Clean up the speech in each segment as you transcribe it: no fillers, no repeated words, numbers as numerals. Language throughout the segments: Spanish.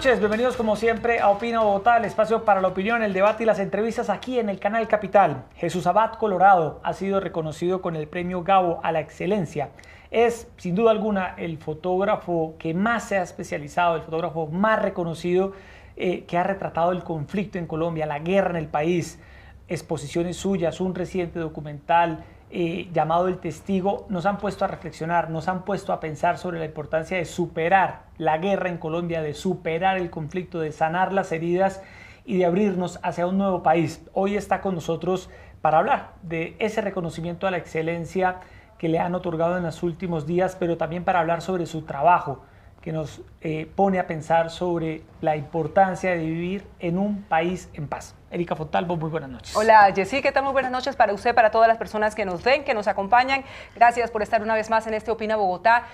noches, bienvenidos como siempre a Opina Bogotá, el espacio para la opinión, el debate y las entrevistas aquí en el canal Capital. Jesús Abad Colorado ha sido reconocido con el premio Gabo a la excelencia. Es, sin duda alguna, el fotógrafo que más se ha especializado, el fotógrafo más reconocido que ha retratado el conflicto en Colombia, la guerra en el país. Exposiciones suyas, un reciente documental llamado El Testigo, nos han puesto a reflexionar, nos han puesto a pensar sobre la importancia de superar la guerra en Colombia, de superar el conflicto, de sanar las heridas y de abrirnos hacia un nuevo país. Hoy está con nosotros para hablar de ese reconocimiento a la excelencia que le han otorgado en los últimos días, pero también para hablar sobre su trabajo, que nos pone a pensar sobre la importancia de vivir en un país en paz. Erika Fontalvo, muy buenas noches. Hola, Jessy, ¿qué tal? Muy buenas noches para usted, para todas las personas que nos ven, que nos acompañan. Gracias por estar una vez más en este Opina Bogotá.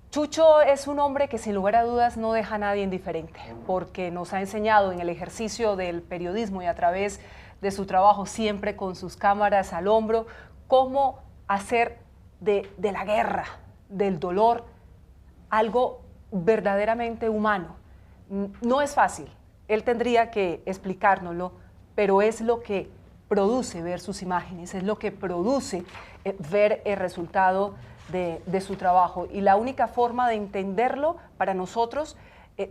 Chucho es un hombre que sin lugar a dudas no deja a nadie indiferente, porque nos ha enseñado en el ejercicio del periodismo y a través de su trabajo, siempre con sus cámaras al hombro, cómo hacer de la guerra, del dolor, algo verdaderamente humano. No es fácil, él tendría que explicárnoslo, pero es lo que produce ver sus imágenes, es lo que produce ver el resultado de su trabajo. Y la única forma de entenderlo para nosotros,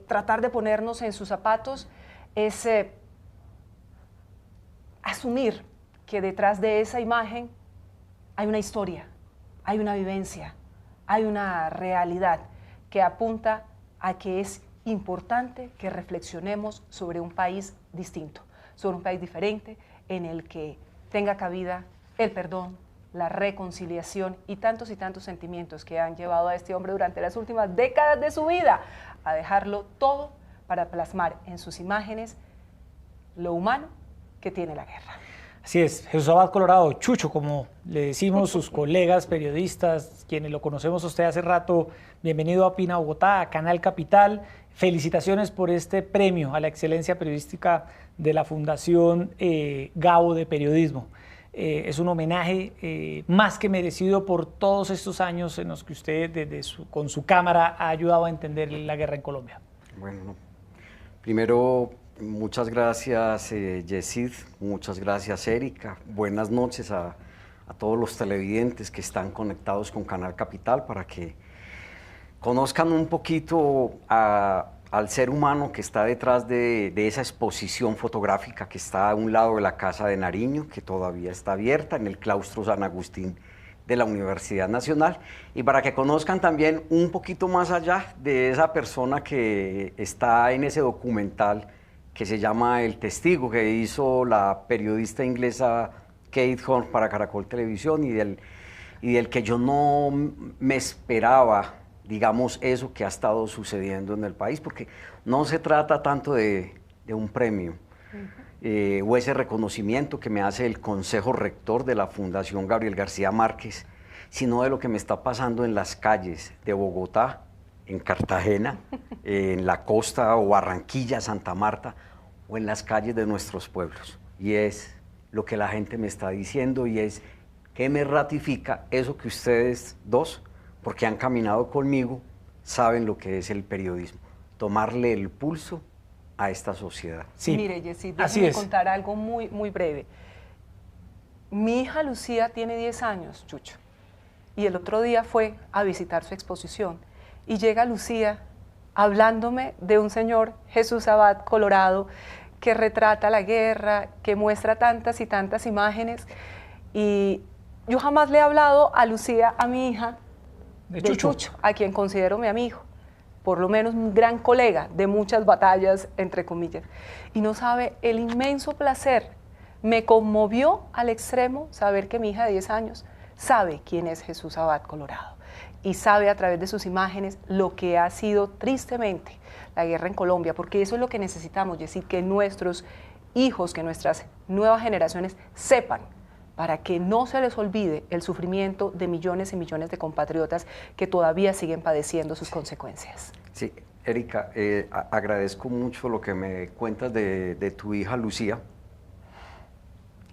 tratar de ponernos en sus zapatos, es asumir que detrás de esa imagen hay una historia, hay una vivencia, hay una realidad que apunta a que es importante que reflexionemos sobre un país distinto, sobre un país diferente en el que tenga cabida el perdón, la reconciliación y tantos sentimientos que han llevado a este hombre durante las últimas décadas de su vida a dejarlo todo para plasmar en sus imágenes lo humano que tiene la guerra. Así es, Jesús Abad Colorado, Chucho, como le decimos sus colegas periodistas, quienes lo conocemos a usted hace rato, bienvenido a Opina Bogotá, a Canal Capital. Felicitaciones por este premio a la excelencia periodística de la Fundación Gabo de Periodismo. Es un homenaje más que merecido por todos estos años en los que usted con su cámara ha ayudado a entender la guerra en Colombia. Bueno, primero, muchas gracias Yesid, muchas gracias Erika, buenas noches a todos los televidentes que están conectados con Canal Capital para que conozcan un poquito al ser humano que está detrás de esa exposición fotográfica que está a un lado de la Casa de Nariño, que todavía está abierta en el claustro San Agustín de la Universidad Nacional, y para que conozcan también un poquito más allá de esa persona que está en ese documental que se llama El Testigo, que hizo la periodista inglesa Kate Horn para Caracol Televisión, y del que yo no me esperaba, digamos, eso que ha estado sucediendo en el país, porque no se trata tanto de un premio o ese reconocimiento que me hace el Consejo Rector de la Fundación Gabriel García Márquez, sino de lo que me está pasando en las calles de Bogotá, en Cartagena, en la costa o Barranquilla, Santa Marta, o en las calles de nuestros pueblos. Y es lo que la gente me está diciendo y es que me ratifica eso que ustedes dos, porque han caminado conmigo, saben lo que es el periodismo, tomarle el pulso a esta sociedad. Sí, mire, Jessy, déjeme contar algo muy breve. Mi hija Lucía tiene 10 años, Chucho, y el otro día fue a visitar su exposición y llega Lucía hablándome de un señor, Jesús Abad Colorado, que retrata la guerra, que muestra tantas y tantas imágenes, y yo jamás le he hablado a Lucía, a mi hija, de Chucho, a quien considero mi amigo, por lo menos un gran colega de muchas batallas, entre comillas, y no sabe el inmenso placer, me conmovió al extremo saber que mi hija de 10 años sabe quién es Jesús Abad Colorado, y sabe a través de sus imágenes lo que ha sido tristemente la guerra en Colombia, porque eso es lo que necesitamos, Jessy, que nuestros hijos, que nuestras nuevas generaciones sepan, para que no se les olvide el sufrimiento de millones y millones de compatriotas que todavía siguen padeciendo sus consecuencias. Sí, Erika, agradezco mucho lo que me cuentas de tu hija Lucía.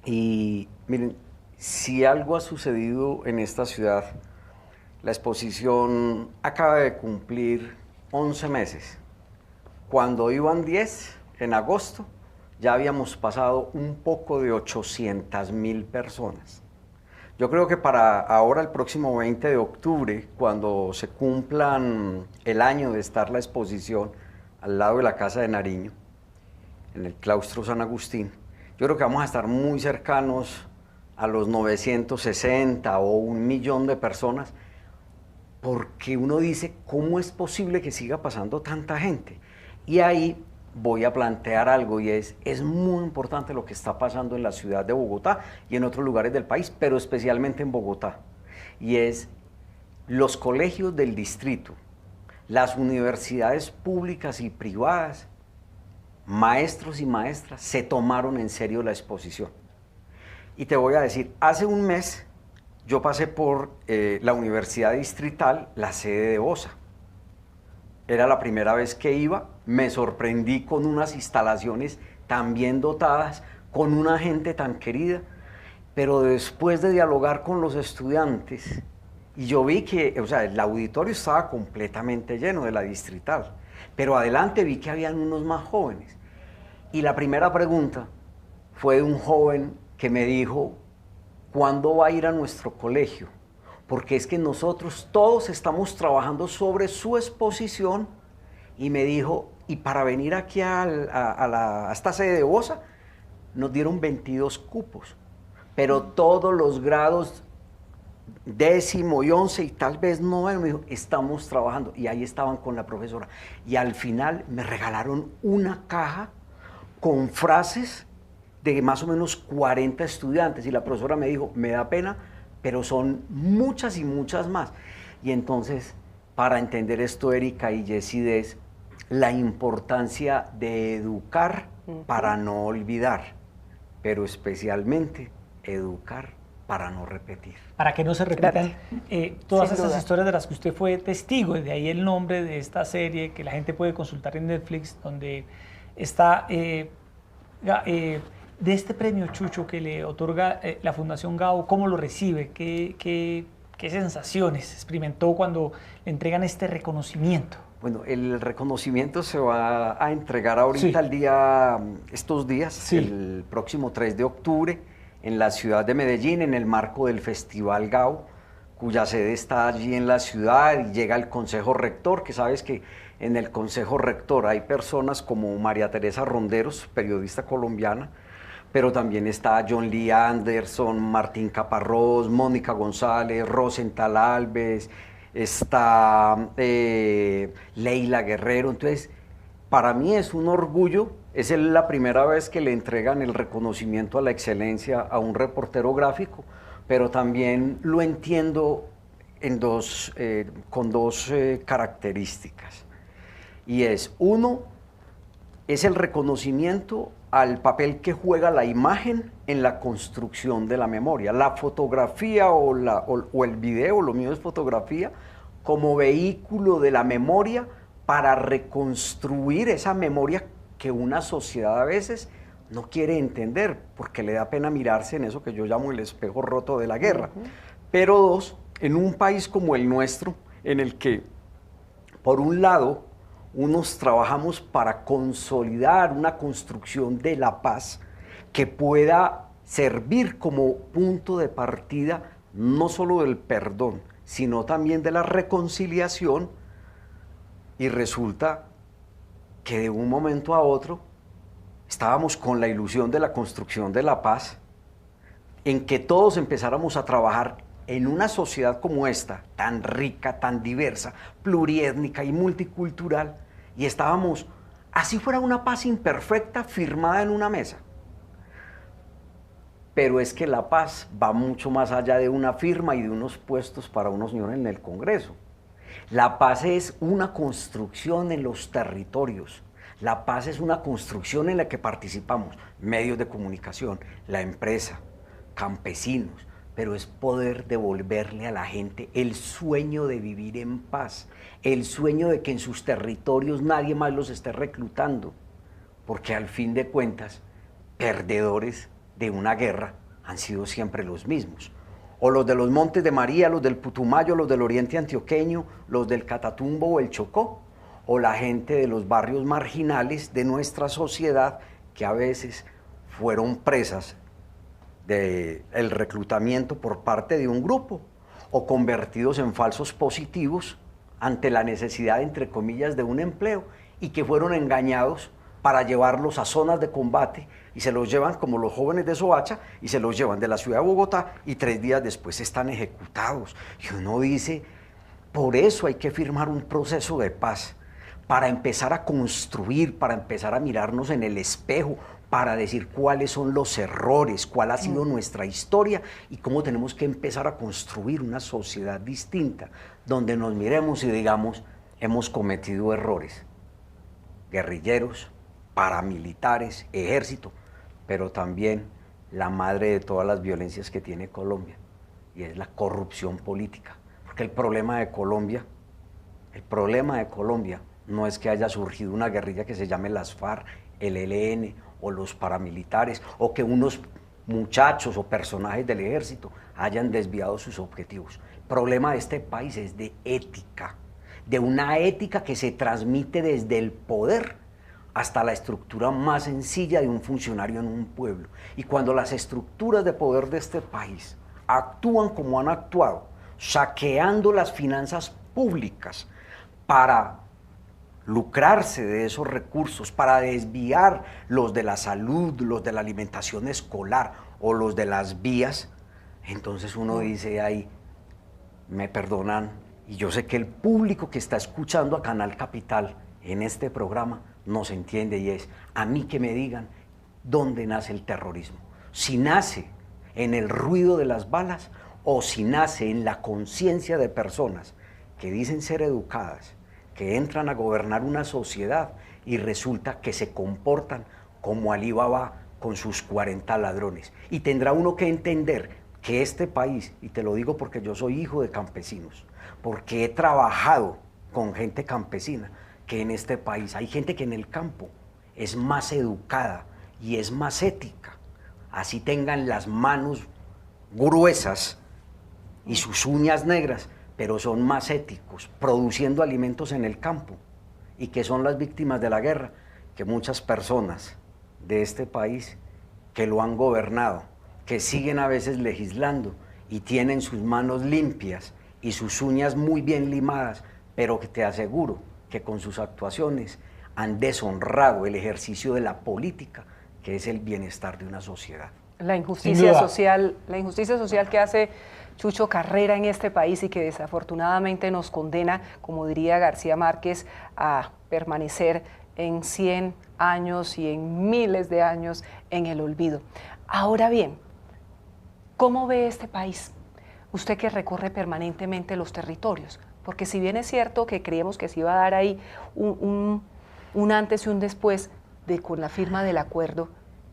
Y miren, si algo ha sucedido en esta ciudad, la exposición acaba de cumplir 11 meses. cuando iban 10 en agosto, ya habíamos pasado un poco de 800.000 personas. Yo creo que para ahora, el próximo 20 de octubre, cuando se cumplan el año de estar la exposición al lado de la Casa de Nariño, en el claustro San Agustín, yo creo que vamos a estar muy cercanos a los 960 o 1.000.000 de personas, porque uno dice, ¿cómo es posible que siga pasando tanta gente? Y ahí voy a plantear algo, y es muy importante lo que está pasando en la ciudad de Bogotá y en otros lugares del país, pero especialmente en Bogotá, y es los colegios del distrito, las universidades públicas y privadas, maestros y maestras se tomaron en serio la exposición. Y te voy a decir, hace un mes yo pasé por la Universidad Distrital, la sede de BOSA. Era la primera vez que iba, me sorprendí con unas instalaciones tan bien dotadas, con una gente tan querida, pero después de dialogar con los estudiantes, y yo vi que, o sea, el auditorio estaba completamente lleno de la Distrital, pero adelante vi que habían unos más jóvenes. Y la primera pregunta fue de un joven que me dijo, ¿cuándo va a ir a nuestro colegio? Porque es que nosotros todos estamos trabajando sobre su exposición, y me dijo, y para venir aquí a esta sede de BOSA, nos dieron 22 cupos, pero todos los grados 10º y 11 y tal vez 9, me dijo, estamos trabajando, y ahí estaban con la profesora, y al final me regalaron una caja con frases de más o menos 40 estudiantes, y la profesora me dijo, me da pena, pero son muchas y muchas más. Y entonces, para entender esto, Erika y Yesid, es la importancia de educar para no olvidar, pero especialmente educar para no repetir. Para que no se repitan todas estas historias de las que usted fue testigo, y de ahí el nombre de esta serie que la gente puede consultar en Netflix, donde está de este premio, Chucho, que le otorga la Fundación Gabo. ¿Cómo lo recibe? ¿Qué sensaciones experimentó cuando le entregan este reconocimiento? Bueno, el reconocimiento se va a entregar ahorita estos días, el próximo 3 de octubre, en la ciudad de Medellín, en el marco del Festival Gabo, cuya sede está allí en la ciudad, y llega el Consejo Rector, que sabes que en el Consejo Rector hay personas como María Teresa Ronderos, periodista colombiana, pero también está John Lee Anderson, Martín Caparrós, Mónica González, Rosenthal Alves, está Leila Guerrero. Entonces, para mí es un orgullo, es la primera vez que le entregan el reconocimiento a la excelencia a un reportero gráfico, pero también lo entiendo con dos características. Y uno, es el reconocimiento al papel que juega la imagen en la construcción de la memoria. La fotografía o el video, lo mío es fotografía, como vehículo de la memoria para reconstruir esa memoria que una sociedad a veces no quiere entender, porque le da pena mirarse en eso que yo llamo el espejo roto de la guerra. Pero dos, en un país como el nuestro, en el que, por un lado, unos trabajamos para consolidar una construcción de la paz que pueda servir como punto de partida no solo del perdón, sino también de la reconciliación, y resulta que de un momento a otro estábamos con la ilusión de la construcción de la paz, en que todos empezáramos a trabajar en una sociedad como esta, tan rica, tan diversa, pluriétnica y multicultural, y estábamos, así fuera una paz imperfecta, firmada en una mesa. Pero es que la paz va mucho más allá de una firma y de unos puestos para unos señores en el Congreso. La paz es una construcción en los territorios. La paz es una construcción en la que participamos medios de comunicación, la empresa, campesinos, pero es poder devolverle a la gente el sueño de vivir en paz, el sueño de que en sus territorios nadie más los esté reclutando, porque al fin de cuentas, perdedores de una guerra han sido siempre los mismos, o los de los Montes de María, los del Putumayo, los del Oriente Antioqueño, los del Catatumbo o el Chocó, o la gente de los barrios marginales de nuestra sociedad que a veces fueron presas del reclutamiento por parte de un grupo o convertidos en falsos positivos ante la necesidad, entre comillas, de un empleo y que fueron engañados para llevarlos a zonas de combate y se los llevan como los jóvenes de Soacha y se los llevan de la ciudad de Bogotá y 3 días después están ejecutados. Y uno dice, por eso hay que firmar un proceso de paz, para empezar a construir, para empezar a mirarnos en el espejo, para decir cuáles son los errores, cuál ha sido nuestra historia y cómo tenemos que empezar a construir una sociedad distinta, donde nos miremos y digamos, hemos cometido errores, guerrilleros, paramilitares, ejército, pero también la madre de todas las violencias que tiene Colombia, y es la corrupción política. Porque el problema de Colombia no es que haya surgido una guerrilla que se llame las FARC, el ELN o los paramilitares, o que unos muchachos o personajes del ejército hayan desviado sus objetivos. El problema de este país es de ética, de una ética que se transmite desde el poder hasta la estructura más sencilla de un funcionario en un pueblo. Y cuando las estructuras de poder de este país actúan como han actuado, saqueando las finanzas públicas para lucrarse de esos recursos, para desviar los de la salud, los de la alimentación escolar o los de las vías, entonces uno dice, ahí, me perdonan, y yo sé que el público que está escuchando a Canal Capital en este programa nos entiende, y es, a mí que me digan dónde nace el terrorismo, si nace en el ruido de las balas o si nace en la conciencia de personas que dicen ser educadas, que entran a gobernar una sociedad y resulta que se comportan como Alí Baba con sus 40 ladrones. Y tendrá uno que entender que este país, y te lo digo porque yo soy hijo de campesinos, porque he trabajado con gente campesina, que en este país hay gente que en el campo es más educada y es más ética, así tengan las manos gruesas y sus uñas negras, pero son más éticos, produciendo alimentos en el campo, y que son las víctimas de la guerra, que muchas personas de este país que lo han gobernado, que siguen a veces legislando y tienen sus manos limpias y sus uñas muy bien limadas, pero que te aseguro que con sus actuaciones han deshonrado el ejercicio de la política, que es el bienestar de una sociedad. La injusticia social que hace Chucho Carrera en este país y que desafortunadamente nos condena, como diría García Márquez, a permanecer en 100 años y en miles de años en el olvido. Ahora bien, ¿cómo ve este país? Usted que recorre permanentemente los territorios, porque si bien es cierto que creíamos que se iba a dar ahí un antes y un después con la firma del acuerdo,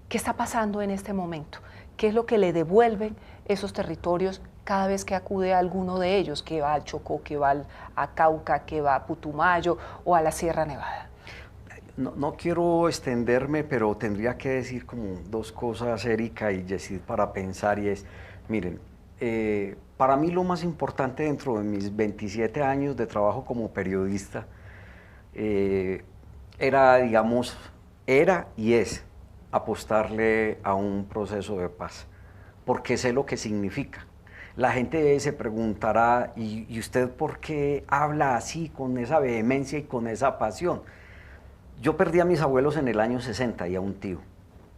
¿qué está pasando en este momento? ¿Qué es lo que le devuelven esos territorios cada vez que acude a alguno de ellos, que va al Chocó, que va a Cauca, que va a Putumayo o a la Sierra Nevada? No quiero extenderme, pero tendría que decir como 2 cosas, Erika y Yesid, para pensar, y es, miren, para mí lo más importante dentro de mis 27 años de trabajo como periodista era y es apostarle a un proceso de paz, porque sé lo que significa. La gente se preguntará, ¿y usted por qué habla así, con esa vehemencia y con esa pasión? Yo perdí a mis abuelos en el año 60 y a un tío.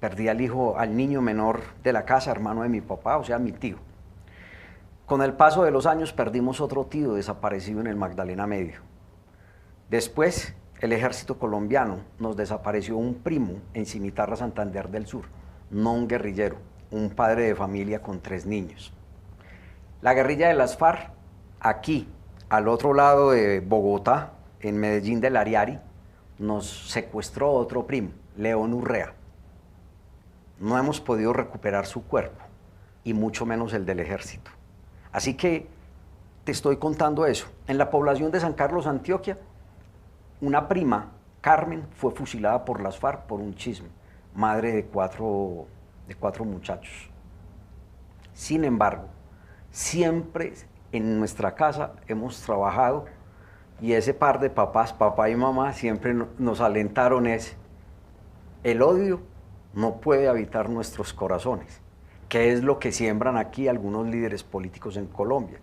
Perdí al niño menor de la casa, hermano de mi papá, o sea, mi tío. Con el paso de los años perdimos otro tío desaparecido en el Magdalena Medio. Después, el ejército colombiano nos desapareció un primo en Cimitarra, Santander del Sur, no un guerrillero, un padre de familia con 3 niños. La guerrilla de las FARC, aquí, al otro lado de Bogotá, en Medellín del Ariari, nos secuestró otro primo, León Urrea. No hemos podido recuperar su cuerpo, y mucho menos el del ejército. Así que te estoy contando eso. En la población de San Carlos, Antioquia, una prima, Carmen, fue fusilada por las FARC por un chisme, madre de cuatro muchachos. Sin embargo, siempre en nuestra casa hemos trabajado y ese par de papás, papá y mamá, siempre nos alentaron es, el odio no puede habitar nuestros corazones, que es lo que siembran aquí algunos líderes políticos en Colombia,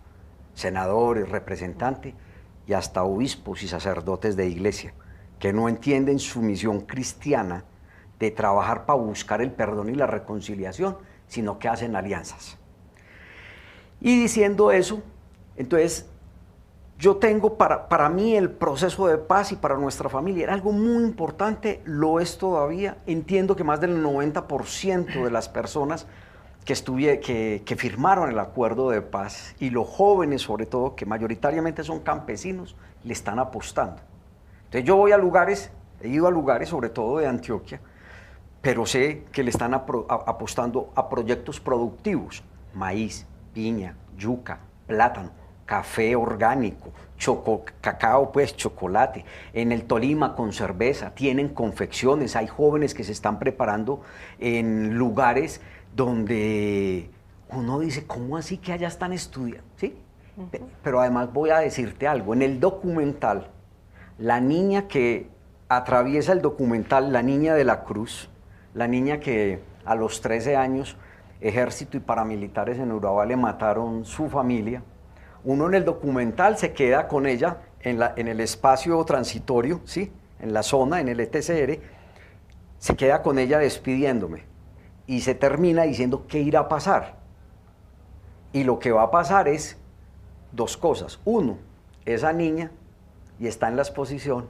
senadores, representantes y hasta obispos y sacerdotes de iglesia, que no entienden su misión cristiana de trabajar para buscar el perdón y la reconciliación, sino que hacen alianzas. Y diciendo eso, entonces, yo tengo para mí el proceso de paz y para nuestra familia era algo muy importante, lo es todavía. Entiendo que más del 90% de las personas que firmaron el acuerdo de paz y los jóvenes sobre todo, que mayoritariamente son campesinos, le están apostando. Entonces yo voy a lugares, he ido a lugares sobre todo de Antioquia, pero sé que le están apostando a proyectos productivos, maíz, piña, yuca, plátano, café orgánico, cacao, pues chocolate. En el Tolima con cerveza, tienen confecciones, hay jóvenes que se están preparando en lugares donde uno dice, ¿cómo así que allá están estudiando? ¿Sí? Pero además voy a decirte algo, en el documental, la niña que atraviesa el documental, la niña de la Cruz, la niña que a los 13 años, ejército y paramilitares en Urabá le mataron su familia, uno en el documental se queda con ella en el espacio transitorio, ¿sí? En la zona, en el ETCR, se queda con ella despidiéndome y se termina diciendo qué irá a pasar. Y lo que va a pasar es dos cosas. Uno, esa niña, y está en la exposición,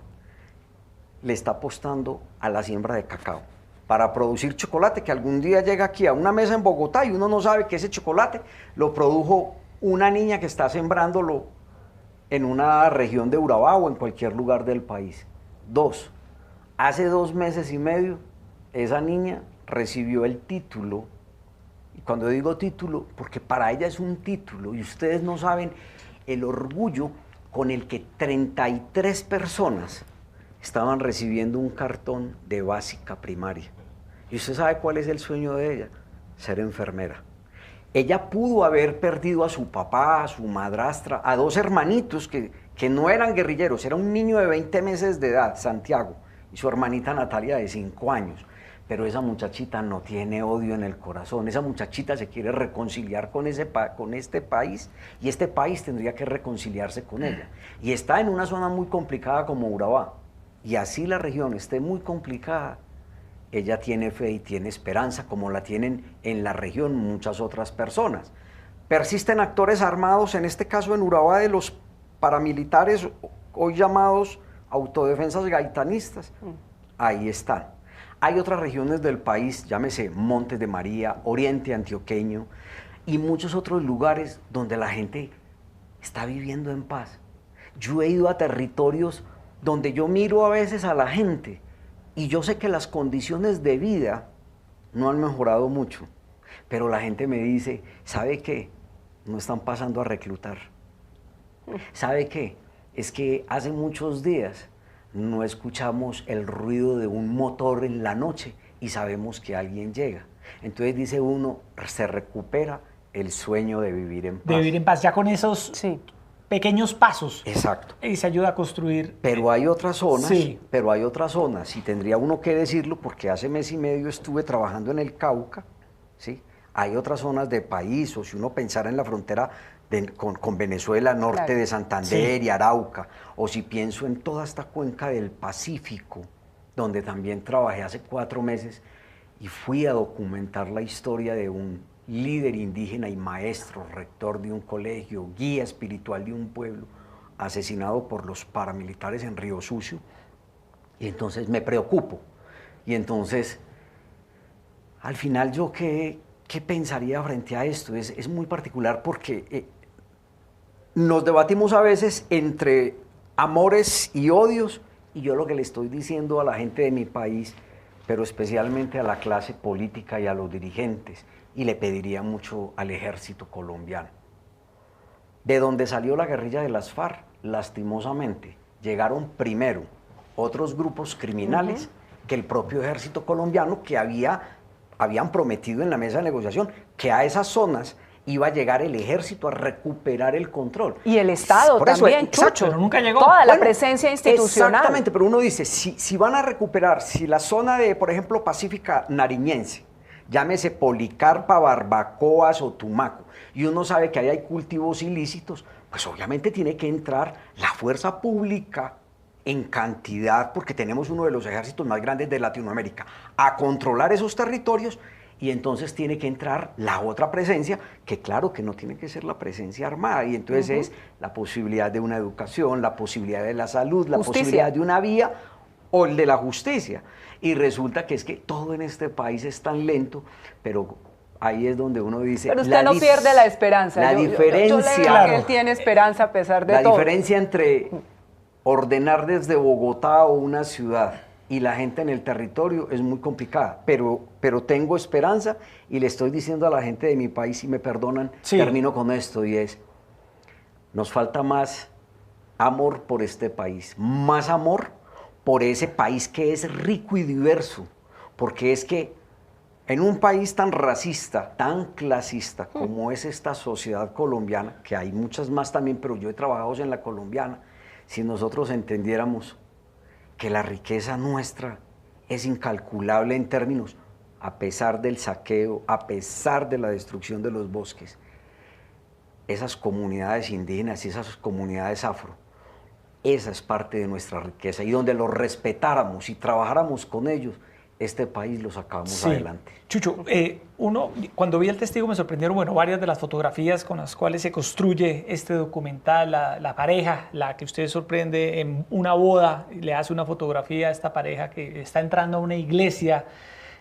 le está apostando a la siembra de cacao para producir chocolate que algún día llega aquí a una mesa en Bogotá y uno no sabe que ese chocolate lo produjo una niña que está sembrándolo en una región de Urabá o en cualquier lugar del país. Dos, hace 2 meses y medio esa niña recibió el título, y cuando digo título, porque para ella es un título, y ustedes no saben el orgullo con el que 33 personas estaban recibiendo un cartón de básica primaria. ¿Y usted sabe cuál es el sueño de ella? Ser enfermera. Ella pudo haber perdido a su papá, a su madrastra, a 2 hermanitos que no eran guerrilleros, era un niño de 20 meses de edad, Santiago, y su hermanita Natalia de 5 años. Pero esa muchachita no tiene odio en el corazón, esa muchachita se quiere reconciliar con este país y este país tendría que reconciliarse con ella. Y está en una zona muy complicada como Urabá, y así la región esté muy complicada, ella tiene fe y tiene esperanza, como la tienen en la región muchas otras personas. Persisten actores armados, en este caso en Urabá, de los paramilitares, hoy llamados autodefensas gaitanistas, ahí están. Hay otras regiones del país, llámese Montes de María, Oriente Antioqueño, y muchos otros lugares donde la gente está viviendo en paz. Yo he ido a territorios donde yo miro a veces a la gente, y yo sé que las condiciones de vida no han mejorado mucho, pero la gente me dice, ¿sabe qué? No están pasando a reclutar. ¿Sabe qué? Es que hace muchos días no escuchamos el ruido de un motor en la noche y sabemos que alguien llega. Entonces dice uno, se recupera el sueño de vivir en paz. De vivir en paz, ya con esos pequeños pasos. Exacto. Y se ayuda a construir. Pero hay otras zonas, y tendría uno que decirlo porque hace mes y medio estuve trabajando en el Cauca, ¿sí? Hay otras zonas del país, o si uno pensara en la frontera con Venezuela, norte de Santander y Arauca, o si pienso en toda esta cuenca del Pacífico, donde también trabajé hace 4 meses y fui a documentar la historia de un líder indígena y maestro, rector de un colegio, guía espiritual de un pueblo, asesinado por los paramilitares en Río Sucio, y entonces me preocupo. Y entonces, al final yo qué pensaría frente a esto, es muy particular porque nos debatimos a veces entre amores y odios, y yo lo que le estoy diciendo a la gente de mi país, pero especialmente a la clase política y a los dirigentes, y le pediría mucho al ejército colombiano. De donde salió la guerrilla de las FARC, lastimosamente, llegaron primero otros grupos criminales que el propio ejército colombiano, que habían prometido en la mesa de negociación que a esas zonas iba a llegar el ejército a recuperar el control. Y el Estado también, Chucho. Pero nunca llegó. Toda la presencia institucional. Exactamente, pero uno dice, si van a recuperar, si la zona de, por ejemplo, Pacífica Nariñense, llámese Policarpa, Barbacoas o Tumaco, y uno sabe que ahí hay cultivos ilícitos, pues obviamente tiene que entrar la fuerza pública en cantidad, porque tenemos uno de los ejércitos más grandes de Latinoamérica, a controlar esos territorios. Y entonces tiene que entrar la otra presencia, que claro que no tiene que ser la presencia armada, y entonces es la posibilidad de una educación, la posibilidad de la salud, la posibilidad de una vía o el de la justicia. Y resulta que es que todo en este país es tan lento, pero ahí es donde uno dice... Pero usted no pierde la esperanza. La diferencia... Yo le digo que él tiene esperanza a pesar de todo. La diferencia entre ordenar desde Bogotá o una ciudad y la gente en el territorio es muy complicada, pero tengo esperanza y le estoy diciendo a la gente de mi país, si me perdonan, termino con esto, y es, nos falta más amor por este país, más amor por ese país que es rico y diverso, porque es que en un país tan racista, tan clasista como es esta sociedad colombiana, que hay muchas más también, pero yo he trabajado en la colombiana, si nosotros entendiéramos que la riqueza nuestra es incalculable en términos, a pesar del saqueo, a pesar de la destrucción de los bosques, esas comunidades indígenas y esas comunidades afro, esa es parte de nuestra riqueza, y donde los respetáramos y trabajáramos con ellos, este país lo sacamos adelante. Chucho, uno, cuando vi el testigo me sorprendieron, bueno, varias de las fotografías con las cuales se construye este documental, la pareja, la que usted sorprende en una boda, le hace una fotografía a esta pareja que está entrando a una iglesia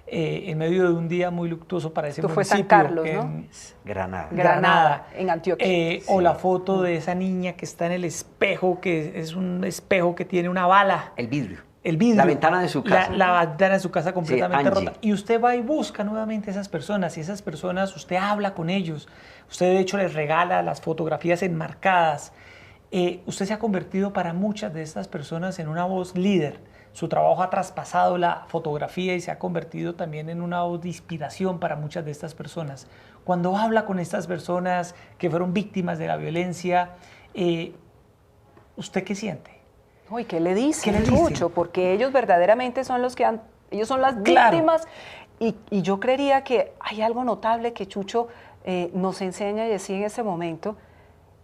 en medio de un día muy luctuoso para ese municipio. Esto fue San Carlos, ¿no? Granada, en Antioquia. O la foto de esa niña que está en el espejo, que es un espejo que tiene una bala. El vidrio. La ventana de su casa. La ventana de su casa completamente Angie. rota. Y usted va y busca nuevamente esas personas, y esas personas, usted habla con ellos. Usted de hecho les regala las fotografías enmarcadas. Usted se ha convertido para muchas de estas personas en una voz líder. Su trabajo ha traspasado la fotografía y se ha convertido también en una voz de inspiración para muchas de estas personas. Cuando habla con estas personas que fueron víctimas de la violencia, ¿usted qué siente? Uy, ¿qué le dicen, Chucho? Porque ellos verdaderamente son los que ellos son las víctimas. Y yo creería que hay algo notable que Chucho nos enseña y decía en ese momento,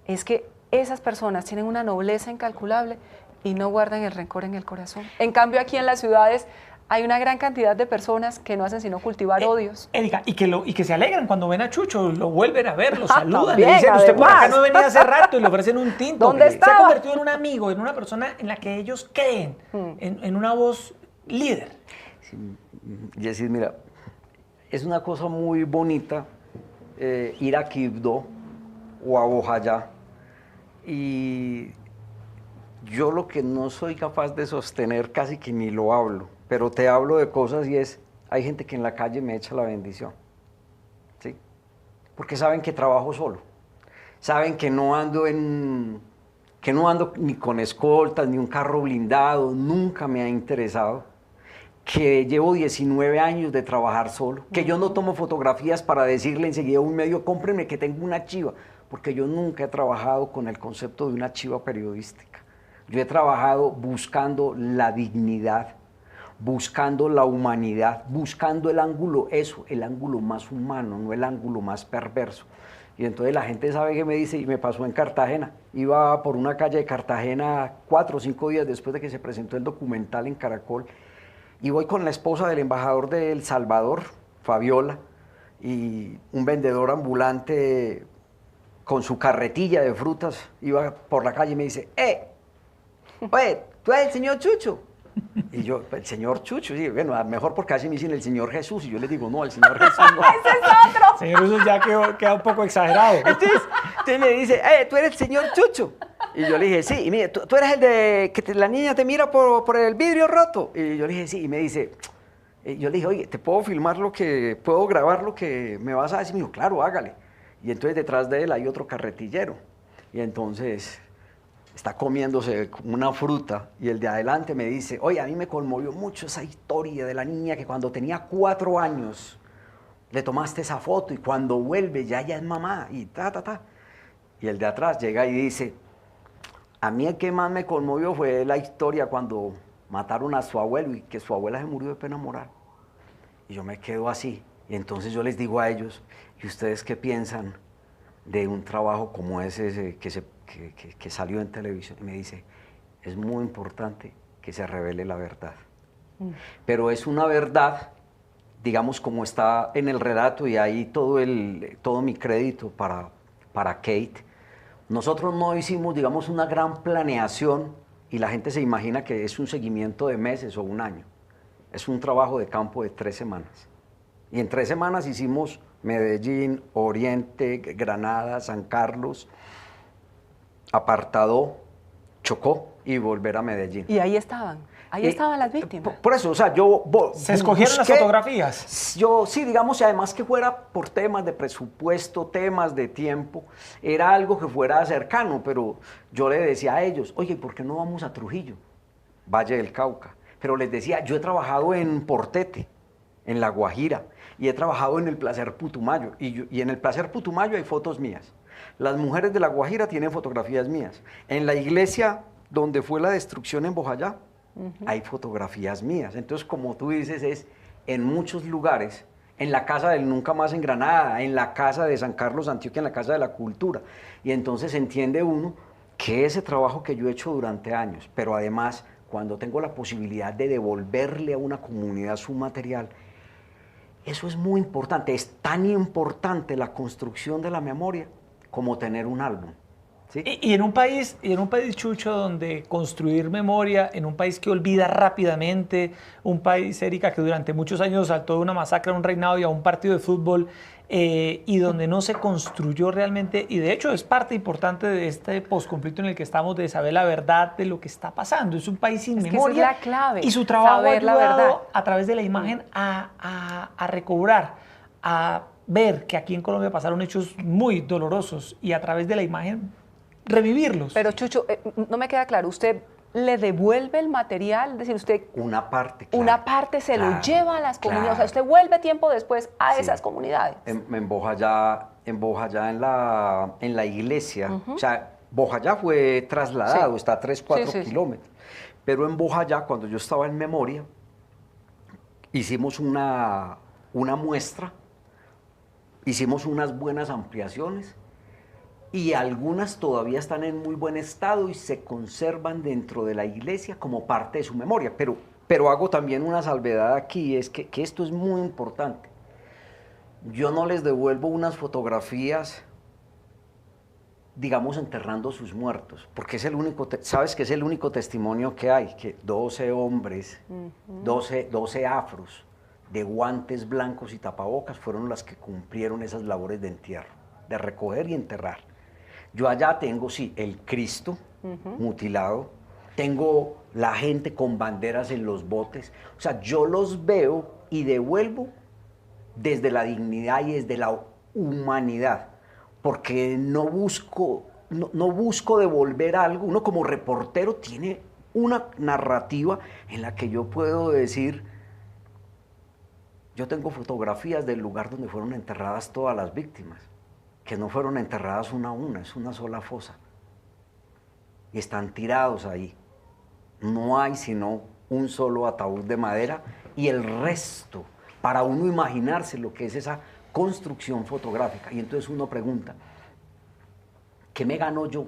es que esas personas tienen una nobleza incalculable y no guardan el rencor en el corazón. En cambio, aquí en las ciudades hay una gran cantidad de personas que no hacen sino cultivar odios. Erika, y que se alegran cuando ven a Chucho, lo vuelven a ver, lo saludan, también, le dicen, usted por acá además. no venía hace rato, y le ofrecen un tinto. ¿Dónde estaba? Se ha convertido en un amigo, en una persona en la que ellos creen, en una voz líder. Sí, Yesid, mira, es una cosa muy bonita ir a Quibdó o a Bojayá, y yo lo que no soy capaz de sostener casi que ni lo hablo, pero te hablo de cosas, y es, hay gente que en la calle me echa la bendición, ¿sí? Porque saben que trabajo solo, saben que no ando ni con escoltas, ni un carro blindado, nunca me ha interesado, que llevo 19 años de trabajar solo, que yo no tomo fotografías para decirle enseguida a un medio, cómprenme que tengo una chiva, porque yo nunca he trabajado con el concepto de una chiva periodística. Yo he trabajado buscando la dignidad, buscando la humanidad, buscando el ángulo, el ángulo más humano, no el ángulo más perverso. Y entonces la gente sabe que me dice, y me pasó en Cartagena, iba por una calle de Cartagena 4 o 5 días después de que se presentó el documental en Caracol, y voy con la esposa del embajador de El Salvador, Fabiola, y un vendedor ambulante con su carretilla de frutas, iba por la calle y me dice, oye, ¿tú eres el señor Chucho? Y yo, el señor Chucho, sí, bueno, mejor porque así me dicen el señor Jesús, y yo le digo, no, el señor Jesús no. ¡Ese es otro! Señor Jesús ya queda un poco exagerado. Entonces me dice, ¿tú eres el señor Chucho? Y yo le dije, sí, y mire, tú eres el de que la niña te mira por el vidrio roto. Y yo le dije, sí, y me dice, yo le dije, oye, ¿te puedo filmar puedo grabar lo que me vas a decir? Y me dijo, claro, hágale. Y entonces detrás de él hay otro carretillero. Y entonces está comiéndose una fruta, y el de adelante me dice, oye, a mí me conmovió mucho esa historia de la niña que cuando tenía 4 años, le tomaste esa foto y cuando vuelve ya es mamá y Y el de atrás llega y dice, a mí el que más me conmovió fue la historia cuando mataron a su abuelo y que su abuela se murió de pena moral. Y yo me quedo así. Y entonces yo les digo a ellos, ¿y ustedes qué piensan de un trabajo como ese que salió en televisión? Y me dice, es muy importante que se revele la verdad. Pero es una verdad, digamos, como está en el relato, y ahí todo mi crédito para Kate. Nosotros no hicimos, digamos, una gran planeación y la gente se imagina que es un seguimiento de meses o un año. Es un trabajo de campo de 3 semanas. Y en 3 semanas hicimos Medellín, Oriente, Granada, San Carlos, Apartadó, Chocó y volver a Medellín. Y ahí estaban las víctimas. Por eso, o sea, ¿Se escogieron las fotografías? Yo, sí, digamos, y además que fuera por temas de presupuesto, temas de tiempo, era algo que fuera cercano, pero yo le decía a ellos, oye, ¿por qué no vamos a Trujillo, Valle del Cauca? Pero les decía, yo he trabajado en Portete, en La Guajira, y he trabajado en el Placer Putumayo, y en el Placer Putumayo hay fotos mías. Las mujeres de La Guajira tienen fotografías mías. En la iglesia donde fue la destrucción en Bojayá, hay fotografías mías. Entonces, como tú dices, es en muchos lugares, en la Casa del Nunca Más en Granada, en la Casa de San Carlos Antioquia, en la Casa de la Cultura. Y entonces entiende uno que ese trabajo que yo he hecho durante años, pero además, cuando tengo la posibilidad de devolverle a una comunidad su material, eso es muy importante. Es tan importante la construcción de la memoria como tener un álbum. ¿Sí? Y en un país, Chucho, donde construir memoria, en un país que olvida rápidamente, un país, Erika, que durante muchos años saltó de una masacre a un reinado y a un partido de fútbol, y donde no se construyó realmente, y de hecho es parte importante de este posconflicto en el que estamos, de saber la verdad de lo que está pasando. Es un país sin memoria. Esa es la clave, y su trabajo ha ayudado la verdad a través de la imagen a recobrar, a ver que aquí en Colombia pasaron hechos muy dolorosos, y a través de la imagen revivirlos. Pero Chucho, no me queda claro, ¿usted le devuelve el material? Es decir, usted... Una parte, claro. Una parte se lo lleva a las comunidades, o sea, usted vuelve tiempo después a esas comunidades. En Bojayá, en la iglesia, o sea, Bojayá fue trasladado, está a 3-4 kilómetros, pero en Bojayá, cuando yo estaba en memoria, hicimos una muestra, hicimos unas buenas ampliaciones, y algunas todavía están en muy buen estado y se conservan dentro de la iglesia como parte de su memoria. Pero hago también una salvedad aquí, es que esto es muy importante. Yo no les devuelvo unas fotografías, digamos, enterrando sus muertos, porque es el único, sabes que es el único testimonio que hay, que 12 hombres, 12 afros, de guantes blancos y tapabocas, fueron las que cumplieron esas labores de entierro, de recoger y enterrar. Yo allá tengo, sí, el Cristo mutilado, tengo la gente con banderas en los botes, o sea, yo los veo y devuelvo desde la dignidad y desde la humanidad, porque no busco devolver algo. Uno como reportero tiene una narrativa en la que yo puedo decir, yo tengo fotografías del lugar donde fueron enterradas todas las víctimas, que no fueron enterradas una a una, es una sola fosa. Y están tirados ahí. No hay sino un solo ataúd de madera y el resto, para uno imaginarse lo que es esa construcción fotográfica. Y entonces uno pregunta, ¿qué me gano yo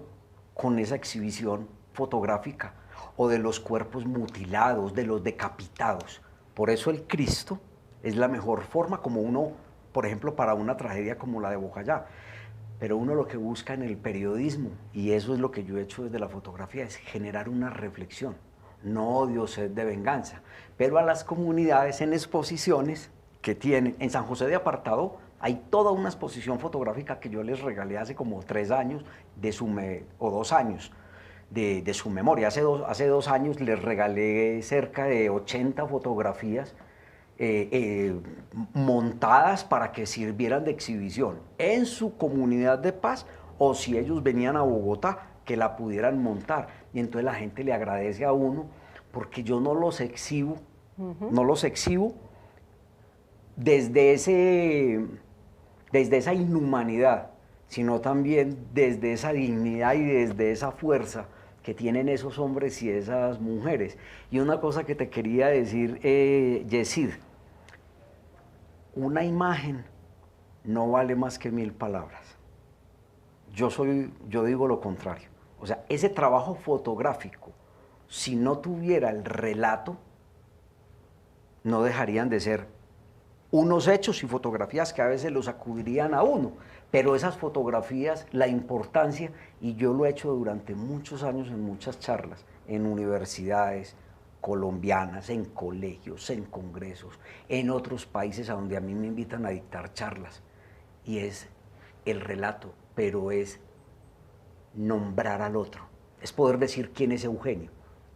con esa exhibición fotográfica? O de los cuerpos mutilados, de los decapitados. Por eso el Cristo es la mejor forma como uno, por ejemplo, para una tragedia como la de Bojayá. Pero uno lo que busca en el periodismo, y eso es lo que yo he hecho desde la fotografía, es generar una reflexión, no odio, sed de venganza. Pero a las comunidades en exposiciones que tienen, en San José de Apartado, hay toda una exposición fotográfica que yo les regalé hace como 3 años, o 2 años, de su memoria. Hace dos años les regalé cerca de 80 fotografías montadas para que sirvieran de exhibición en su comunidad de paz, o si ellos venían a Bogotá, que la pudieran montar. Y entonces la gente le agradece a uno, porque yo no los exhibo, desde esa inhumanidad, sino también desde esa dignidad y desde esa fuerza que tienen esos hombres y esas mujeres. Y una cosa que te quería decir, Yesid, una imagen no vale más que 1000 palabras. Yo digo lo contrario. O sea, ese trabajo fotográfico, si no tuviera el relato, no dejarían de ser unos hechos y fotografías que a veces los sacudirían a uno, pero esas fotografías, la importancia, y yo lo he hecho durante muchos años en muchas charlas, en universidades colombianas, en colegios, en congresos, en otros países a donde a mí me invitan a dictar charlas, y es el relato, pero es nombrar al otro, es poder decir quién es Eugenio,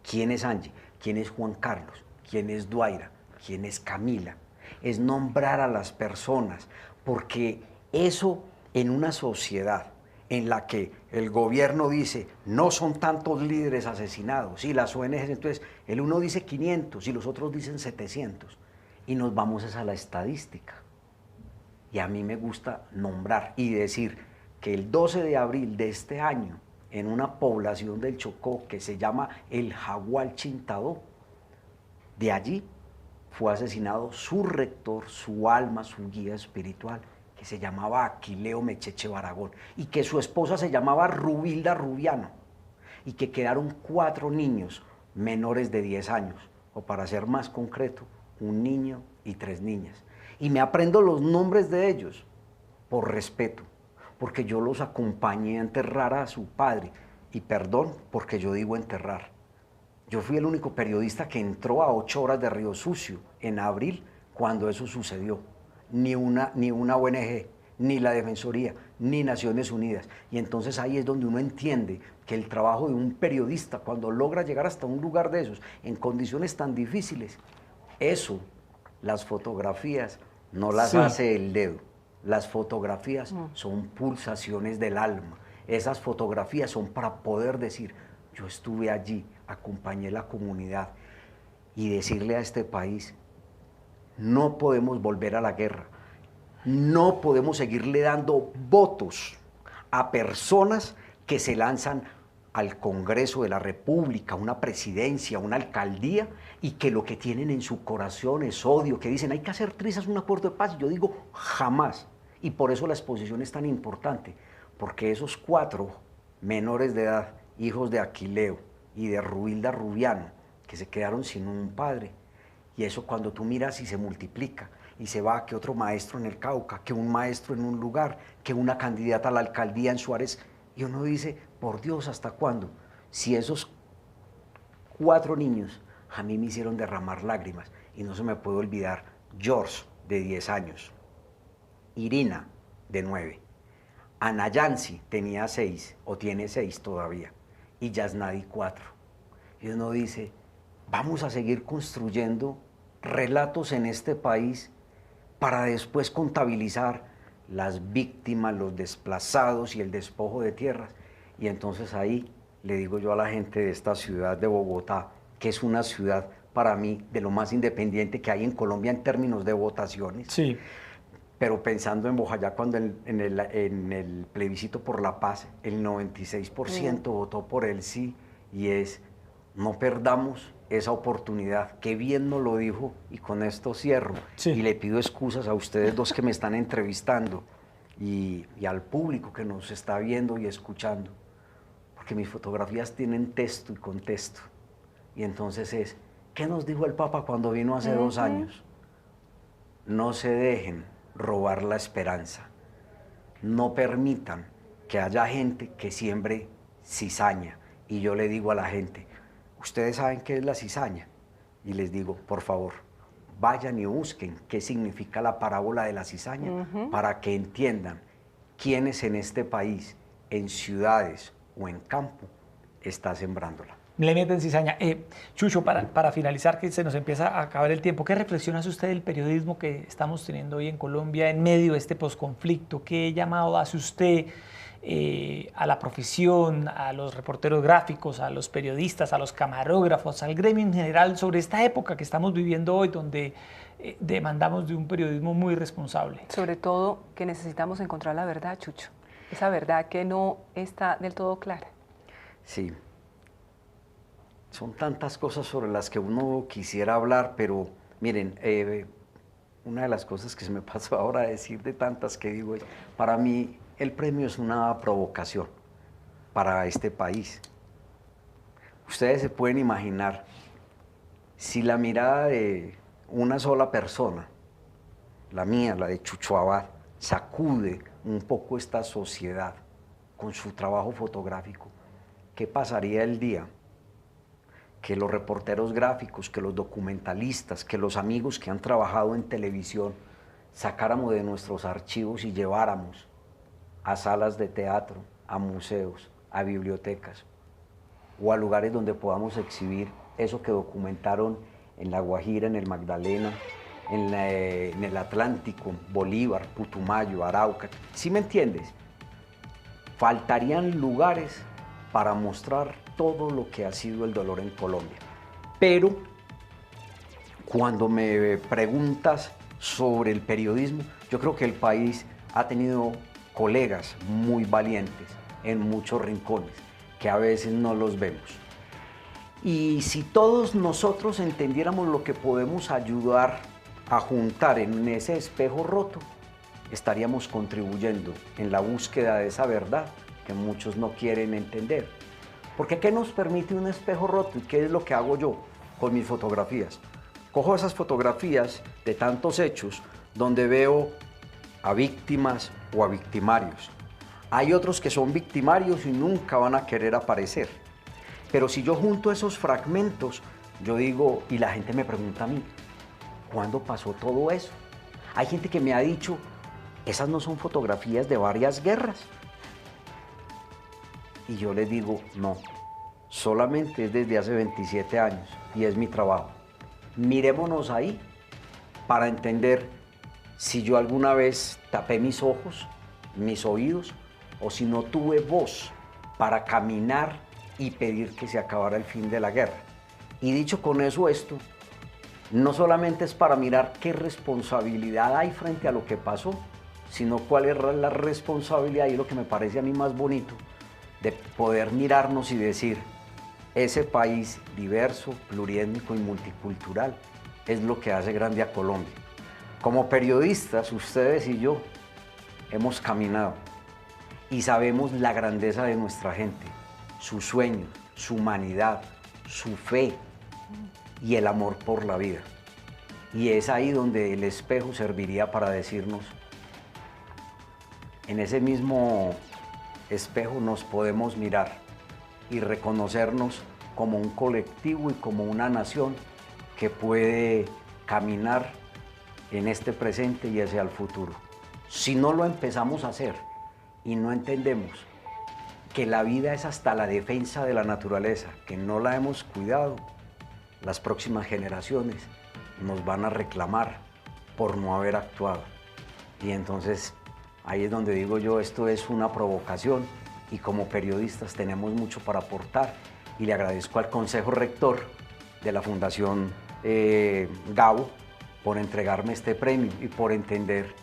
quién es Angie, quién es Juan Carlos, quién es Duaira, quién es Camila, es nombrar a las personas, porque eso en una sociedad en la que el gobierno dice no son tantos líderes asesinados y las ONGs, entonces el uno dice 500 y los otros dicen 700 y nos vamos a la estadística. Y a mí me gusta nombrar y decir que el 12 de abril de este año, en una población del Chocó que se llama el Jagual Chintadó, de allí fue asesinado su rector, su alma, su guía espiritual, que se llamaba Aquileo Mecheche Baragón, y que su esposa se llamaba Rubilda Rubiano, y que quedaron 4 niños menores de 10 años, o para ser más concreto, un niño y 3 niñas. Y me aprendo los nombres de ellos por respeto, porque yo los acompañé a enterrar a su padre, y perdón porque yo digo enterrar. Yo fui el único periodista que entró a 8 horas de Río Sucio en abril cuando eso sucedió. Ni una ONG, ni la Defensoría, ni Naciones Unidas. Y entonces ahí es donde uno entiende que el trabajo de un periodista, cuando logra llegar hasta un lugar de esos, en condiciones tan difíciles, eso, las fotografías, no las hace el dedo. Las fotografías son pulsaciones del alma. Esas fotografías son para poder decir, yo estuve allí, acompañé la comunidad, y decirle a este país, no podemos volver a la guerra, no podemos seguirle dando votos a personas que se lanzan al Congreso de la República, a una presidencia, a una alcaldía, y que lo que tienen en su corazón es odio, que dicen hay que hacer trizas un acuerdo de paz. Y yo digo jamás, y por eso la exposición es tan importante, porque esos 4 menores de edad, hijos de Aquileo y de Rubilda Rubiano, que se quedaron sin un padre, y eso cuando tú miras y se multiplica, y se va que otro maestro en el Cauca, que un maestro en un lugar, que una candidata a la alcaldía en Suárez, y uno dice, por Dios, ¿hasta cuándo? Si esos 4 niños a mí me hicieron derramar lágrimas, y no se me puede olvidar, George, de 10 años, Irina, de 9, Ana Yancy tenía 6, o tiene 6 todavía, y Yasnadi 4. Y uno dice, vamos a seguir construyendo relatos en este país para después contabilizar las víctimas, los desplazados y el despojo de tierras. Y entonces ahí le digo yo a la gente de esta ciudad de Bogotá, que es una ciudad para mí de lo más independiente que hay en Colombia en términos de votaciones. Sí. Pero pensando en Bojayá, cuando en el plebiscito por la paz, el 96% votó por el sí, y es, no perdamos esa oportunidad. Qué bien nos lo dijo, y con esto cierro. Sí. Y le pido excusas a ustedes dos que me están entrevistando, y al público que nos está viendo y escuchando, porque mis fotografías tienen texto y contexto. Y entonces es, ¿qué nos dijo el Papa cuando vino hace 2 años? No se dejen robar la esperanza. No permitan que haya gente que siembre cizaña. Y yo le digo a la gente, ¿ustedes saben qué es la cizaña? Y les digo, por favor, vayan y busquen qué significa la parábola de la cizaña, para que entiendan quiénes en este país, en ciudades o en campo, está sembrándola. Le meten cizaña. Chucho, para finalizar, que se nos empieza a acabar el tiempo, ¿qué reflexión hace usted del periodismo que estamos teniendo hoy en Colombia en medio de este posconflicto? ¿Qué llamado hace usted a la profesión, a los reporteros gráficos, a los periodistas, a los camarógrafos, al gremio en general sobre esta época que estamos viviendo hoy, donde demandamos de un periodismo muy responsable. Sobre todo que necesitamos encontrar la verdad, Chucho. Esa verdad que no está del todo clara. Sí. Son tantas cosas sobre las que uno quisiera hablar, pero miren, una de las cosas que se me pasó ahora a decir de tantas que digo es, para mí el premio es una provocación para este país. Ustedes se pueden imaginar, si la mirada de una sola persona, la mía, la de Chucho Abad, sacude un poco esta sociedad con su trabajo fotográfico, ¿qué pasaría el día que los reporteros gráficos, que los documentalistas, que los amigos que han trabajado en televisión sacáramos de nuestros archivos y lleváramos a salas de teatro, a museos, a bibliotecas o a lugares donde podamos exhibir eso que documentaron en La Guajira, en el Magdalena, en el Atlántico, Bolívar, Putumayo, Arauca? ¿Sí me entiendes? Faltarían lugares para mostrar todo lo que ha sido el dolor en Colombia. Pero cuando me preguntas sobre el periodismo, yo creo que el país ha tenido colegas muy valientes en muchos rincones, que a veces no los vemos. Y si todos nosotros entendiéramos lo que podemos ayudar a juntar en ese espejo roto, estaríamos contribuyendo en la búsqueda de esa verdad que muchos no quieren entender. Porque ¿qué nos permite un espejo roto? ¿Y qué es lo que hago yo con mis fotografías? Cojo esas fotografías de tantos hechos donde veo a víctimas o a victimarios. Hay otros que son victimarios y nunca van a querer aparecer. Pero si yo junto esos fragmentos, yo digo, y la gente me pregunta a mí, ¿cuándo pasó todo eso? Hay gente que me ha dicho, esas no son fotografías de varias guerras. Y yo les digo, no, solamente es desde hace 27 años y es mi trabajo. Mirémonos ahí para entender si yo alguna vez tapé mis ojos, mis oídos, o si no tuve voz para caminar y pedir que se acabara el fin de la guerra. Y dicho con eso esto, no solamente es para mirar qué responsabilidad hay frente a lo que pasó, sino cuál es la responsabilidad, y lo que me parece a mí más bonito, de poder mirarnos y decir, ese país diverso, pluriétnico y multicultural es lo que hace grande a Colombia. Como periodistas, ustedes y yo hemos caminado y sabemos la grandeza de nuestra gente, sus sueños, su humanidad, su fe y el amor por la vida. Y es ahí donde el espejo serviría para decirnos, en ese mismo espejo nos podemos mirar y reconocernos como un colectivo y como una nación que puede caminar en este presente y hacia el futuro. Si no lo empezamos a hacer y no entendemos que la vida es hasta la defensa de la naturaleza, que no la hemos cuidado, las próximas generaciones nos van a reclamar por no haber actuado. Y entonces ahí es donde digo yo, esto es una provocación y como periodistas tenemos mucho para aportar. Y le agradezco al Consejo Rector de la Fundación Gabo por entregarme este premio y por entender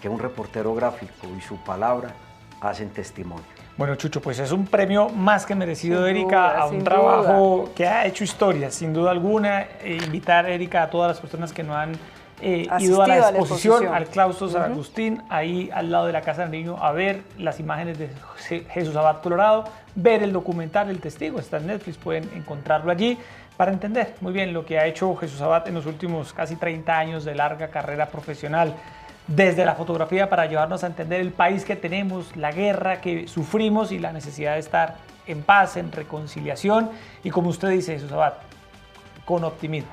que un reportero gráfico y su palabra hacen testimonio. Bueno, Chucho, pues es un premio más que merecido, Erika, a un trabajo que ha hecho historia, sin duda alguna. Invitar, Erika, a todas las personas que no han ido a la exposición, al claustro San Agustín, ahí al lado de la Casa del Niño, a ver las imágenes de Jesús Abad Colorado, ver el documental El Testigo, está en Netflix, pueden encontrarlo allí, para entender muy bien lo que ha hecho Jesús Abad en los últimos casi 30 años de larga carrera profesional, desde la fotografía para llevarnos a entender el país que tenemos, la guerra que sufrimos y la necesidad de estar en paz, en reconciliación y, como usted dice, Jesús Abad, con optimismo.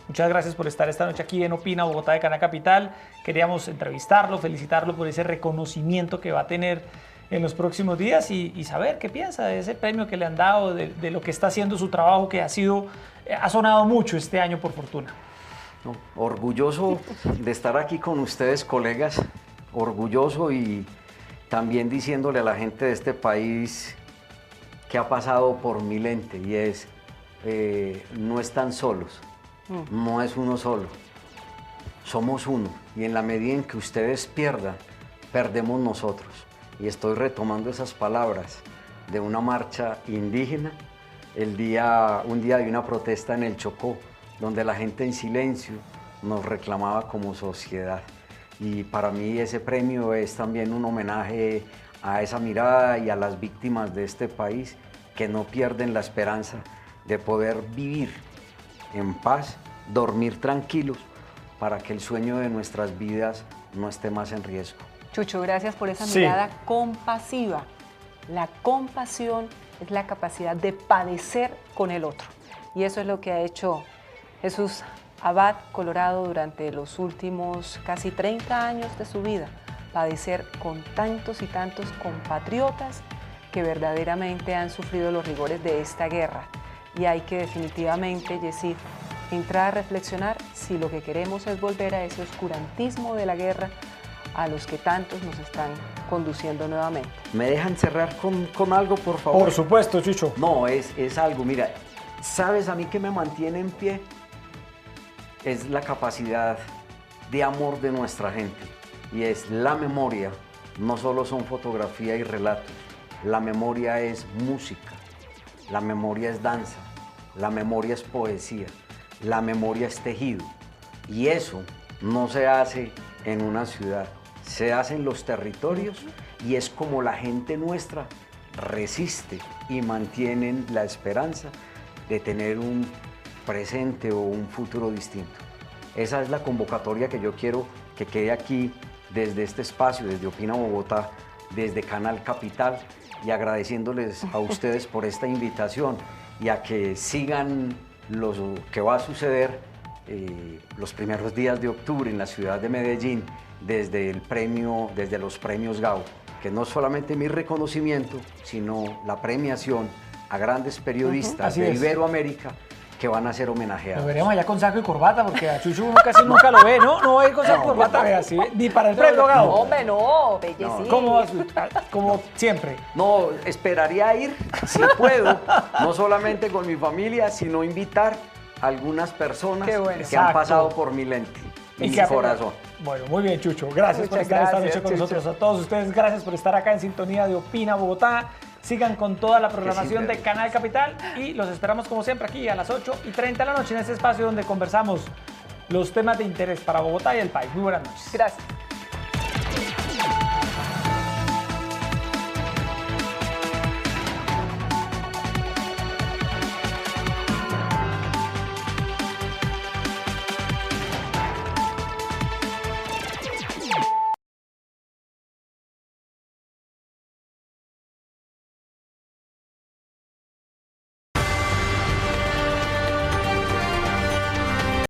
Muchas gracias por estar esta noche aquí en Opina Bogotá de Canal Capital. Queríamos entrevistarlo, felicitarlo por ese reconocimiento que va a tener en los próximos días y saber qué piensa de ese premio que le han dado, de lo que está haciendo su trabajo, que ha sonado mucho este año, por fortuna. No, orgulloso de estar aquí con ustedes, colegas, orgulloso y también diciéndole a la gente de este país que ha pasado por mi lente, y es, no están solos, no es uno solo. somos uno, y en la medida en que ustedes pierdan, perdemos nosotros. Y estoy retomando esas palabras de una marcha indígena, un día de una protesta en el Chocó, donde la gente en silencio nos reclamaba como sociedad. Y para mí ese premio es también un homenaje a esa mirada y a las víctimas de este país que no pierden la esperanza de poder vivir en paz, dormir tranquilos, para que el sueño de nuestras vidas no esté más en riesgo. Chucho, gracias por esa mirada compasiva. La compasión es la capacidad de padecer con el otro. Y eso es lo que ha hecho Jesús Abad Colorado durante los últimos casi 30 años de su vida. Padecer con tantos y tantos compatriotas que verdaderamente han sufrido los rigores de esta guerra. Y hay que definitivamente, Yesid, entrar a reflexionar si lo que queremos es volver a ese oscurantismo de la guerra a los que tantos nos están conduciendo nuevamente. ¿Me dejan cerrar con algo, por favor? Por supuesto, Chucho. No, es algo, mira, ¿sabes a mí qué me mantiene en pie? Es la capacidad de amor de nuestra gente, y es la memoria. No solo son fotografía y relatos, la memoria es música, la memoria es danza, la memoria es poesía, la memoria es tejido, y eso no se hace en una ciudad, se hace en los territorios, y es como la gente nuestra resiste y mantienen la esperanza de tener un presente o un futuro distinto. Esa es la convocatoria que yo quiero que quede aquí desde este espacio, desde Opina Bogotá, desde Canal Capital, y agradeciéndoles a ustedes por esta invitación y a que sigan lo que va a suceder los primeros días de octubre en la ciudad de Medellín, desde los premios GAO, que no solamente mi reconocimiento, sino la premiación a grandes periodistas de Iberoamérica que van a ser homenajeados. Lo veremos allá con saco y corbata, porque a Chucho uno casi nunca lo ve, ¿no? No va a ir con saco y corbata, vea, así, ni para el premio GAO. No, hombre, no, bellecito. ¿Cómo vas? Como siempre. No, esperaría ir, si puedo, no solamente con mi familia, sino invitar a algunas personas que han pasado por mi lente y mi corazón. Bueno, muy bien, Chucho. Gracias por estar esta noche con nosotros. A todos ustedes, gracias por estar acá en sintonía de Opina Bogotá. Sigan con toda la programación de Canal Capital y los esperamos como siempre aquí a las 8:30 de la noche en este espacio donde conversamos los temas de interés para Bogotá y el país. Muy buenas noches. Gracias.